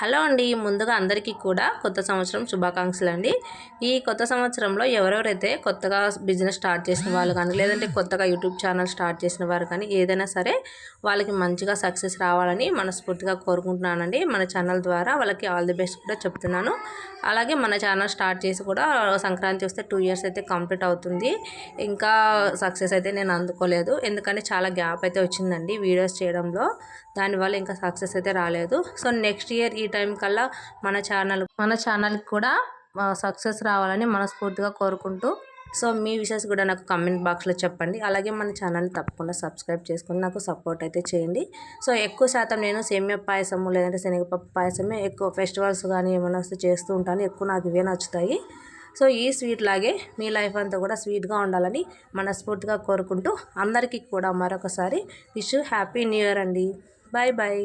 Hello అండి, ముందుగా అందరికీ కూడా కొత్త సంవత్సరం శుభాకాంక్షలు అండి. ఈ కొత్త సంవత్సరంలో ఎవరెవరైతే కొత్తగా బిజినెస్ స్టార్ట్ చేసిన వాళ్ళు కానీ, లేదంటే కొత్తగా యూట్యూబ్ ఛానల్ స్టార్ట్ చేసిన వారు కానీ, ఏదైనా సరే వాళ్ళకి మంచిగా సక్సెస్ రావాలని మనస్ఫూర్తిగా కోరుకుంటున్నానండి. మన ఛానల్ ద్వారా వాళ్ళకి ఆల్ ది బెస్ట్ కూడా చెప్తున్నాను. అలాగే మన ఛానల్ స్టార్ట్ చేసి కూడా సంక్రాంతి వస్తే 2 ఇయర్స్ అయితే కంప్లీట్ అవుతుంది. ఇంకా సక్సెస్ అయితే నేను అందుకోలేదు, ఎందుకంటే చాలా గ్యాప్ అయితే వచ్చిందండి వీడియోస్ చేయడంలో. దానివల్ల ఇంకా సక్సెస్ అయితే రాలేదు. సో నెక్స్ట్ ఇయర్ ఈ టైం కల్లా మన ఛానల్కి కూడా సక్సెస్ రావాలని మనస్ఫూర్తిగా కోరుకుంటూ, సో మీ విషెస్ కూడా నాకు కామెంట్ బాక్స్లో చెప్పండి. అలాగే మన ఛానల్ని తప్పకుండా సబ్స్క్రైబ్ చేసుకొని నాకు సపోర్ట్ అయితే చేయండి. సో ఎక్కువ శాతం నేను సేమియా పాయసము లేదంటే శనగపప్పు పాయసమే ఎక్కువ ఫెస్టివల్స్ కానీ ఏమైనా వస్తే చేస్తూ ఉంటాను. ఎక్కువ నాకు ఇవే నచ్చుతాయి. సో ఈ స్వీట్ లాగే మీ లైఫ్ అంతా కూడా స్వీట్గా ఉండాలని మనస్ఫూర్తిగా కోరుకుంటూ, అందరికీ కూడా మరొకసారి విష్ హ్యాపీ న్యూ ఇయర్ అండి. Bye bye.